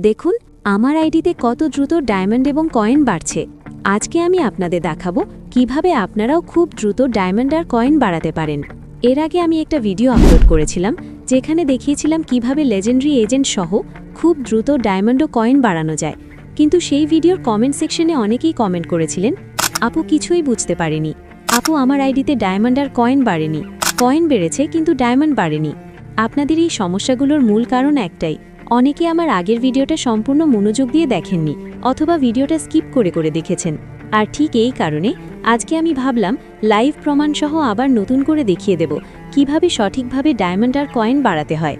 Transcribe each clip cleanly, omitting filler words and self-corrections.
দেখুন আমার আইডিতে কত দ্রুত ডায়মন্ড এবং কয়েন বাড়ছে। আজকে আমি আপনাদের দেখাবো কিভাবে আপনারাও খুব দ্রুত ডায়মন্ড আর কয়েন বাড়াতে পারেন। এর আগে আমি একটা ভিডিও আপলোড করেছিলাম যেখানে দেখিয়েছিলাম কিভাবে লেজেন্ডারি এজেন্ট সহ খুব দ্রুত ডায়মন্ড ও কয়েন বাড়ানো যায়, কিন্তু সেই ভিডিওর কমেন্ট সেকশনে অনেকেই কমেন্ট করেছিলেন, আপু কিছুই বুঝতে পারিনি, আপু আমার আইডিতে ডায়মন্ড আর কয়েন বাড়েনি, কয়েন বেড়েছে কিন্তু ডায়মন্ড বাড়েনি। আপনাদের এই সমস্যাগুলোর মূল কারণ একটাই, অনেকে আমার আগের ভিডিওটা সম্পূর্ণ মনোযোগ দিয়ে দেখেননি অথবা ভিডিওটা স্কিপ করে দেখেছেন। আর ঠিক এই কারণে আজকে আমি ভাবলাম লাইভ প্রমাণ সহ আবার নতুন করে দেখিয়ে দেব কিভাবে সঠিকভাবে ডায়মন্ড আর কয়েন বাড়াতে হয়।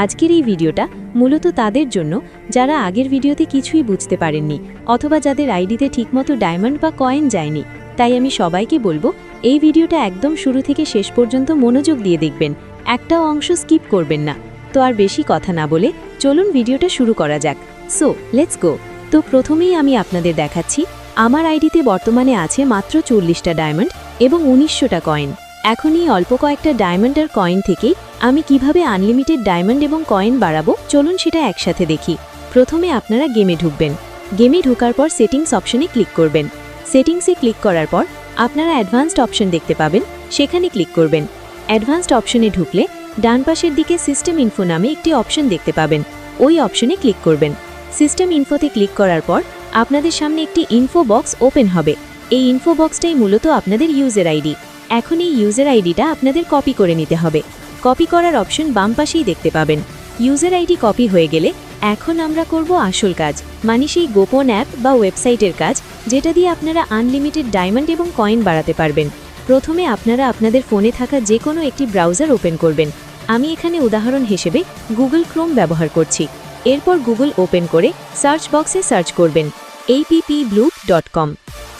আজকের এই ভিডিওটা মূলত তাদের জন্য যারা আগের ভিডিওতে কিছুই বুঝতে পারেননি অথবা যাদের আইডিতে ঠিকমতো ডায়মন্ড বা কয়েন যায়নি। তাই আমি সবাইকে বলবো এই ভিডিওটা একদম শুরু থেকে শেষ পর্যন্ত মনোযোগ দিয়ে দেখবেন, একটাও অংশ স্কিপ করবেন না। তো আর বেশি কথা না বলে চলুন ভিডিওটা শুরু করা যাক। So let's go. তো প্রথমেই আমি আপনাদের দেখাচ্ছি আমার আইডিতে বর্তমানে আছে মাত্র 40টা ডায়মন্ড এবং 1900টা কয়েন। এখন এই অল্প কয়েকটা ডায়মন্ড আর কয়েন থেকেই আমি কিভাবে আনলিমিটেড ডায়মন্ড এবং কয়েন বাড়াবো চলুন সেটা একসাথে দেখি। প্রথমে আপনারা গেমে ঢুকবেন। গেমে ঢোকার পর সেটিংস অপশনে ক্লিক করবেন। সেটিংসে ক্লিক করার পর আপনারা অ্যাডভান্সড অপশন দেখতে পাবেন, সেখানে ক্লিক করবেন। অ্যাডভান্সড অপশনে ঢুকলে ডান পাশের দিকে সিস্টেম ইনফো নামে একটি অপশন দেখতে পাবেন, ওই অপশনে ক্লিক করবেন। সিস্টেম ইনফোতে ক্লিক করার পর আপনাদের সামনে একটি ইনফো বক্স ওপেন হবে। এই ইনফো বক্সটাই মূলত আপনাদের ইউজার আইডি। এখন এই ইউজার আইডিটা আপনাদের কপি করে নিতে হবে। কপি করার অপশন বাম পাশেই দেখতে পাবেন। ইউজার আইডি কপি হয়ে গেলে এখন আমরা করব আসল কাজ, মানে সেই গোপন অ্যাপ বা ওয়েবসাইটের কাজ, যেটা দিয়ে আপনারা আনলিমিটেড ডায়মন্ড এবং কয়েন বাড়াতে পারবেন। প্রথমে আপনারা আপনাদের ফোনে থাকা যে কোনো একটি ব্রাউজার ওপেন করবেন। আমি এখানে উদাহরণ হিসেবে গুগল ক্রোম ব্যবহার করছি। এরপর গুগল ওপেন করে সার্চ বক্সে সার্চ করবেন appbloop.com।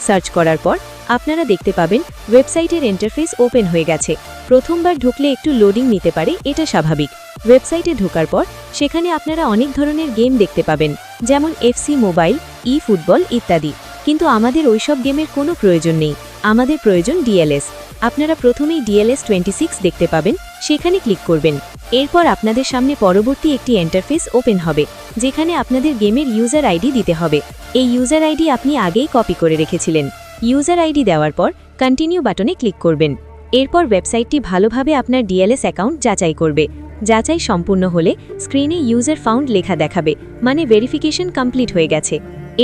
সার্চ করার পর আপনারা দেখতে পাবেন ওয়েবসাইটের ইন্টারফেস ওপেন হয়ে গেছে। প্রথমবার ঢুকলে একটু লোডিং নিতে পারে, এটা স্বাভাবিক। ওয়েবসাইটে ঢোকার পর সেখানে আপনারা অনেক ধরনের গেম দেখতে পাবেন, যেমন এফসি মোবাইল, ফুটবল ইত্যাদি। কিন্তু আমাদের ওইসব গেমের কোনো প্রয়োজন নেই, আমাদের প্রয়োজন ডিএলএস। আপনারা প্রথমেই ডিএলএস 26 দেখতে পাবেন, সেখানে ক্লিক করবেন। এরপর আপনাদের সামনে পরবর্তী একটি ইন্টারফেস ওপেন হবে, যেখানে আপনাদের গেমের ইউজার আইডি দিতে হবে। এই ইউজার আইডি আপনি আগেই কপি করে রেখেছিলেন। ইউজার আইডি দেওয়ার পর কন্টিনিউ বাটনে ক্লিক করবেন। এরপর ওয়েবসাইটটি ভালোভাবে আপনার ডিএলএস অ্যাকাউন্ট যাচাই করবে। যাচাই সম্পূর্ণ হলে স্ক্রিনে ইউজার ফাউন্ড লেখা দেখাবে, মানে ভেরিফিকেশন কমপ্লিট হয়ে গেছে।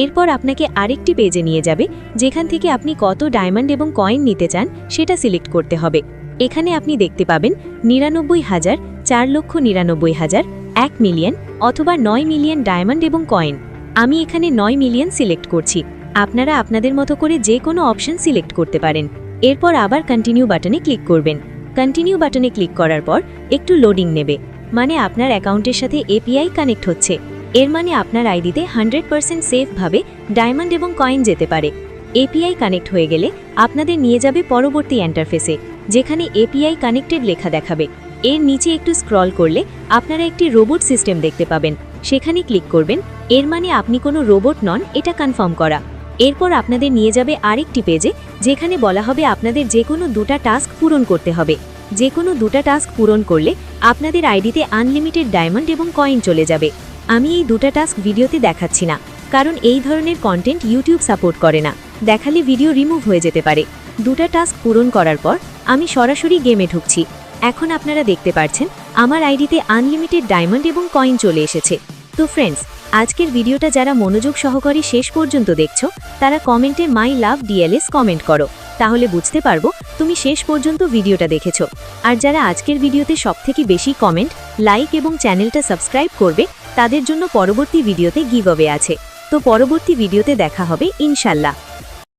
এরপর আপনাকে আরেকটি পেজে নিয়ে যাবে, যেখান থেকে আপনি কত ডায়মন্ড এবং কয়েন নিতে চান সেটা সিলেক্ট করতে হবে। এখানে আপনি দেখতে পাবেন 99,000, 4,99,000, 1 মিলিয়ন অথবা 9 মিলিয়ন ডায়মন্ড এবং কয়েন। আমি এখানে 9 মিলিয়ন সিলেক্ট করছি। আপনারা আপনাদের মতো করে যে কোনো অপশন সিলেক্ট করতে পারেন। এরপর আবার কন্টিনিউ বাটনে ক্লিক করবেন। কন্টিনিউ বাটনে ক্লিক করার পর একটু লোডিং নেবে, মানে আপনার অ্যাকাউন্টের সাথে এপিআই কানেক্ট হচ্ছে। এর মানে আপনার আইডিতে 100% সেফভাবে ডায়মন্ড এবং কয়েন যেতে পারে। এপিআই কানেক্ট হয়ে গেলে আপনাদের নিয়ে যাবে পরবর্তী ইন্টারফেসে, যেখানে এপিআই কানেক্টেড লেখা দেখাবে। এর নিচে একটু স্ক্রল করলে আপনারা একটি রোবট সিস্টেম দেখতে পাবেন, সেখানে ক্লিক করবেন। এর মানে আপনি কোনো রোবট নন, এটা কনফার্ম করা। এরপর আপনাদের নিয়ে যাবে আরেকটি পেজে, যেখানে বলা হবে আপনাদের যে কোনো 2টা টাস্ক পূরণ করতে হবে। যে কোনো 2টা টাস্ক পূরণ করলে আপনাদের আইডিতে আনলিমিটেড ডায়মন্ড এবং কয়েন চলে যাবে। আমি এই 2টা টাস্ক ভিডিওতে দেখাচ্ছি না, কারণ এই ধরনের কন্টেন্ট ইউটিউব সাপোর্ট করে না, দেখালে ভিডিও রিমুভ হয়ে যেতে পারে। 2টা টাস্ক পূরণ করার পর আমি সরাসরি গেমে ঢুকছি। এখন আপনারা দেখতে পাচ্ছেন আমার আইডিতে আনলিমিটেড ডায়মন্ড এবং কয়েন চলে এসেছে। তো ফ্রেন্ডস, আজকের ভিডিওটা যারা মনোযোগ সহকারে শেষ পর্যন্ত দেখছো তারা কমেন্টে মাই লাভ ডিএলএস কমেন্ট করো, তাহলে বুঝতে পারবো তুমি শেষ পর্যন্ত ভিডিওটা দেখেছো। আর যারা আজকের ভিডিওতে সবথেকে বেশি কমেন্ট, লাইক এবং চ্যানেলটা সাবস্ক্রাইব করবে তাদের জন্য পরবর্তী ভিডিওতে গিভঅ্যাওয়ে আছে। তো পরবর্তী ভিডিওতে দেখা হবে ইনশাল্লাহ।